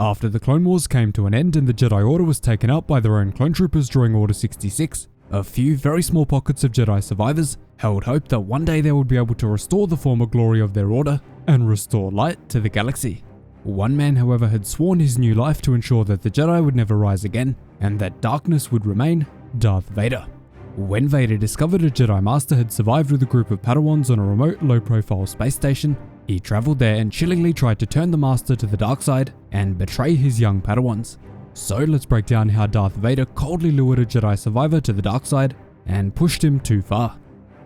After the Clone Wars came to an end and the Jedi Order was taken out by their own clone troopers during Order 66, a few very small pockets of Jedi survivors held hope that one day they would be able to restore the former glory of their order and restore light to the galaxy. One man, however, had sworn his new life to ensure that the Jedi would never rise again and that darkness would remain: Darth Vader. When Vader discovered a Jedi Master had survived with a group of Padawans on a remote, low-profile space station, he travelled there and chillingly tried to turn the Master to the dark side and betray his young Padawans. So let's break down how Darth Vader coldly lured a Jedi survivor to the dark side and pushed him too far.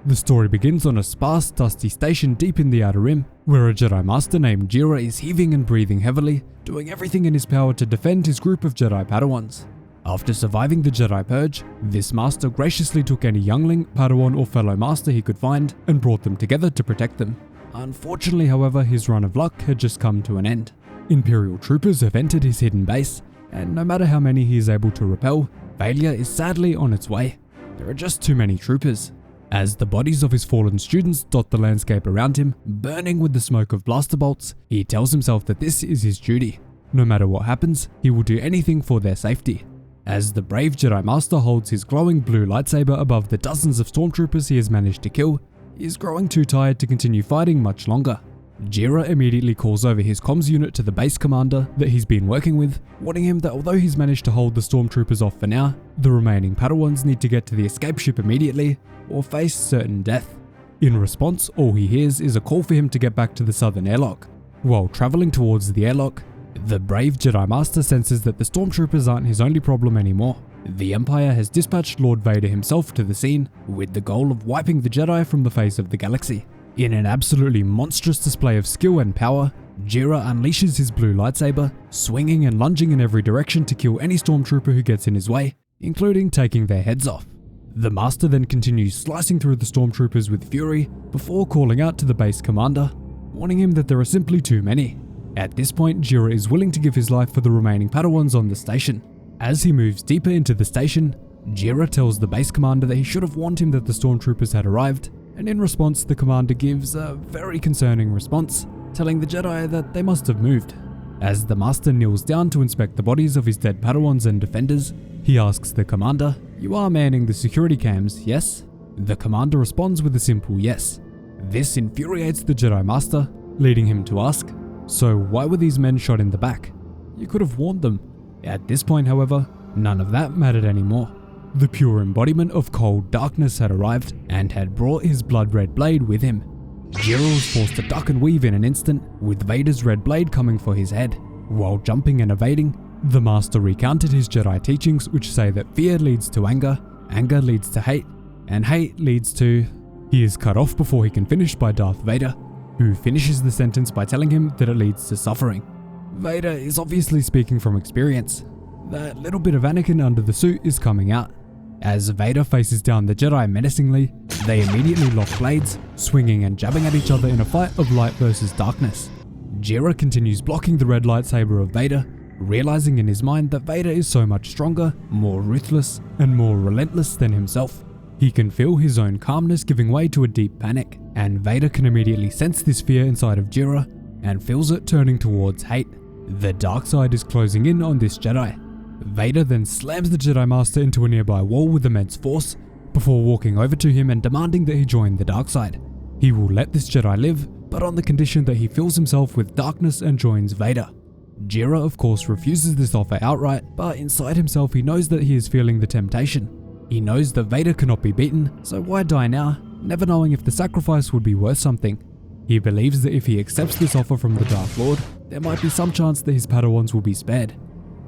The story begins on a sparse, dusty station deep in the Outer Rim, where a Jedi Master named Jira is heaving and breathing heavily, doing everything in his power to defend his group of Jedi Padawans. After surviving the Jedi Purge, this Master graciously took any youngling, Padawan or fellow Master he could find and brought them together to protect them. Unfortunately, however, his run of luck had just come to an end. Imperial troopers have entered his hidden base, and no matter how many he is able to repel, failure is sadly on its way. There are just too many troopers. As the bodies of his fallen students dot the landscape around him, burning with the smoke of blaster bolts, he tells himself that this is his duty. No matter what happens, he will do anything for their safety. As the brave Jedi Master holds his glowing blue lightsaber above the dozens of stormtroopers he has managed to kill, he is growing too tired to continue fighting much longer. Jira immediately calls over his comms unit to the base commander that he's been working with, warning him that although he's managed to hold the stormtroopers off for now, the remaining Padawans need to get to the escape ship immediately or face certain death. In response, all he hears is a call for him to get back to the southern airlock. While travelling towards the airlock, the brave Jedi Master senses that the stormtroopers aren't his only problem anymore. The Empire has dispatched Lord Vader himself to the scene with the goal of wiping the Jedi from the face of the galaxy. In an absolutely monstrous display of skill and power, Jira unleashes his blue lightsaber, swinging and lunging in every direction to kill any stormtrooper who gets in his way, including taking their heads off. The Master then continues slicing through the stormtroopers with fury before calling out to the base commander, warning him that there are simply too many. At this point, Jira is willing to give his life for the remaining Padawans on the station. As he moves deeper into the station, Jira tells the base commander that he should have warned him that the stormtroopers had arrived, and in response the commander gives a very concerning response, telling the Jedi that they must have moved. As the Master kneels down to inspect the bodies of his dead Padawans and defenders, he asks the commander, "You are manning the security cams, yes?" The commander responds with a simple yes. This infuriates the Jedi Master, leading him to ask, "So why were these men shot in the back? You could have warned them." At this point, however, none of that mattered anymore. The pure embodiment of cold darkness had arrived and had brought his blood-red blade with him. Jira was forced to duck and weave in an instant, with Vader's red blade coming for his head. While jumping and evading, the Master recounted his Jedi teachings, which say that fear leads to anger, anger leads to hate, and hate leads to... He is cut off before he can finish by Darth Vader, who finishes the sentence by telling him that it leads to suffering. Vader is obviously speaking from experience. That little bit of Anakin under the suit is coming out. As Vader faces down the Jedi menacingly, they immediately lock blades, swinging and jabbing at each other in a fight of light versus darkness. Jira continues blocking the red lightsaber of Vader, realizing in his mind that Vader is so much stronger, more ruthless, and more relentless than himself. He can feel his own calmness giving way to a deep panic, and Vader can immediately sense this fear inside of Jira and feels it turning towards hate. The dark side is closing in on this Jedi. Vader then slams the Jedi Master into a nearby wall with immense force, before walking over to him and demanding that he join the dark side. He will let this Jedi live, but on the condition that he fills himself with darkness and joins Vader. Jira of course refuses this offer outright, but inside himself he knows that he is feeling the temptation. He knows that Vader cannot be beaten, so why die now, never knowing if the sacrifice would be worth something. He believes that if he accepts this offer from the Dark Lord, there might be some chance that his Padawans will be spared.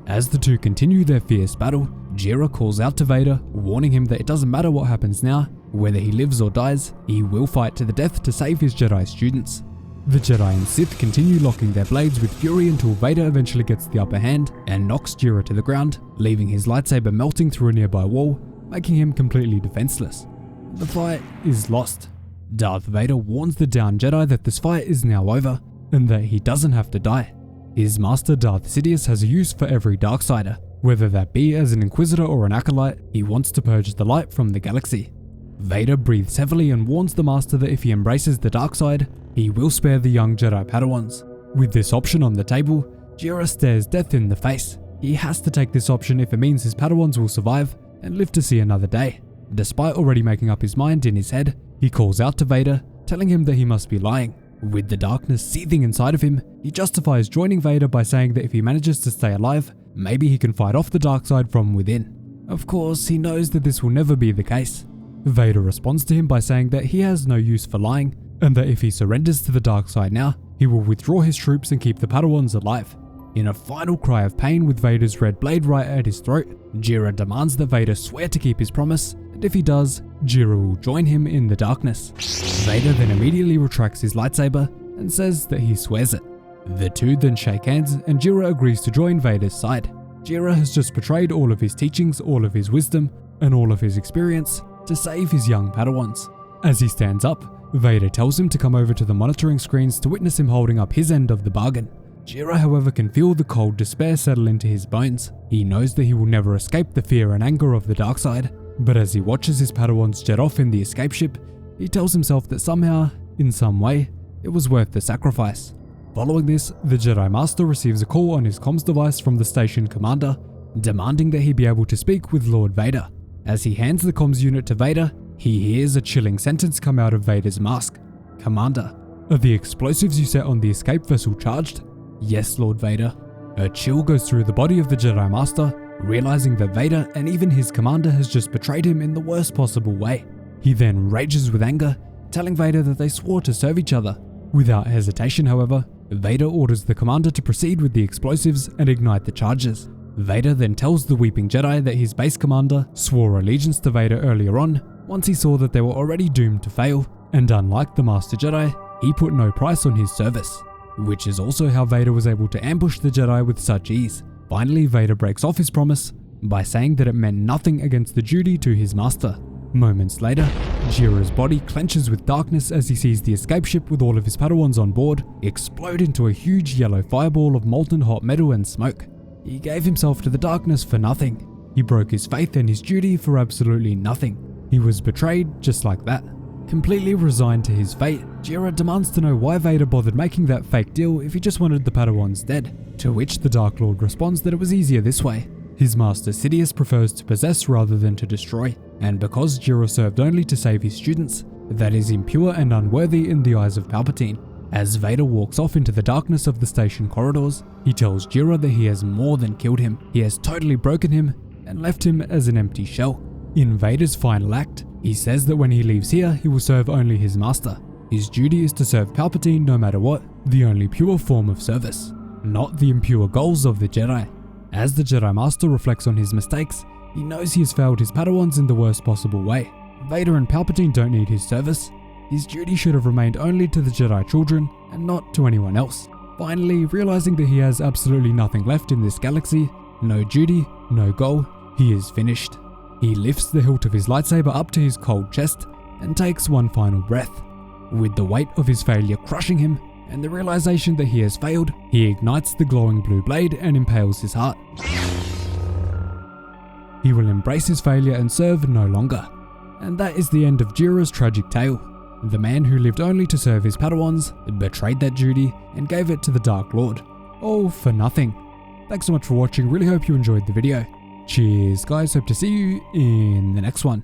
As the two continue their fierce battle, Jira calls out to Vader, warning him that it doesn't matter what happens now, whether he lives or dies, he will fight to the death to save his Jedi students. The Jedi and Sith continue locking their blades with fury until Vader eventually gets the upper hand and knocks Jira to the ground, leaving his lightsaber melting through a nearby wall, making him completely defenseless. The fight is lost. Darth Vader warns the downed Jedi that this fight is now over, and that he doesn't have to die. His master Darth Sidious has a use for every Darksider, whether that be as an Inquisitor or an Acolyte. He wants to purge the light from the galaxy. Vader breathes heavily and warns the Master that if he embraces the dark side, he will spare the young Jedi Padawans. With this option on the table, Jira stares death in the face. He has to take this option if it means his Padawans will survive and live to see another day. Despite already making up his mind in his head, he calls out to Vader, telling him that he must be lying. With the darkness seething inside of him, he justifies joining Vader by saying that if he manages to stay alive, maybe he can fight off the dark side from within. Of course, he knows that this will never be the case. Vader responds to him by saying that he has no use for lying, and that if he surrenders to the dark side now, he will withdraw his troops and keep the Padawans alive. In a final cry of pain with Vader's red blade right at his throat, Jira demands that Vader swear to keep his promise, and if he does, Jira will join him in the darkness. Vader then immediately retracts his lightsaber and says that he swears it. The two then shake hands and Jira agrees to join Vader's side. Jira has just betrayed all of his teachings, all of his wisdom, and all of his experience to save his young Padawans. As he stands up, Vader tells him to come over to the monitoring screens to witness him holding up his end of the bargain. Jira, however, can feel the cold despair settle into his bones. He knows that he will never escape the fear and anger of the dark side, but as he watches his Padawans jet off in the escape ship, he tells himself that somehow, in some way, it was worth the sacrifice. Following this, the Jedi Master receives a call on his comms device from the station commander, demanding that he be able to speak with Lord Vader. As he hands the comms unit to Vader, he hears a chilling sentence come out of Vader's mask. "Commander, are the explosives you set on the escape vessel charged?" "Yes, Lord Vader." A chill goes through the body of the Jedi Master, realizing that Vader and even his commander has just betrayed him in the worst possible way. He then rages with anger, telling Vader that they swore to serve each other. Without hesitation, however, Vader orders the commander to proceed with the explosives and ignite the charges. Vader then tells the Weeping Jedi that his base commander swore allegiance to Vader earlier on, once he saw that they were already doomed to fail, and unlike the Master Jedi, he put no price on his service. Which is also how Vader was able to ambush the Jedi with such ease. Finally, Vader breaks off his promise by saying that it meant nothing against the duty to his master. Moments later, Jira's body clenches with darkness as he sees the escape ship with all of his Padawans on board explode into a huge yellow fireball of molten hot metal and smoke. He gave himself to the darkness for nothing. He broke his faith and his duty for absolutely nothing. He was betrayed just like that. Completely resigned to his fate, Jira demands to know why Vader bothered making that fake deal if he just wanted the Padawans dead, to which the Dark Lord responds that it was easier this way. His master Sidious prefers to possess rather than to destroy, and because Jira served only to save his students, that is impure and unworthy in the eyes of Palpatine. As Vader walks off into the darkness of the station corridors, he tells Jira that he has more than killed him. He has totally broken him and left him as an empty shell. In Vader's final act, he says that when he leaves here, he will serve only his master. His duty is to serve Palpatine no matter what, the only pure form of service, not the impure goals of the Jedi. As the Jedi Master reflects on his mistakes, he knows he has failed his Padawans in the worst possible way. Vader and Palpatine don't need his service. His duty should have remained only to the Jedi children and not to anyone else. Finally, realizing that he has absolutely nothing left in this galaxy, no duty, no goal, he is finished. He lifts the hilt of his lightsaber up to his cold chest and takes one final breath. With the weight of his failure crushing him and the realization that he has failed, he ignites the glowing blue blade and impales his heart. He will embrace his failure and serve no longer. And that is the end of Jira's tragic tale. The man who lived only to serve his Padawans betrayed that duty and gave it to the Dark Lord. All for nothing. Thanks so much for watching, really hope you enjoyed the video. Cheers guys, hope to see you in the next one.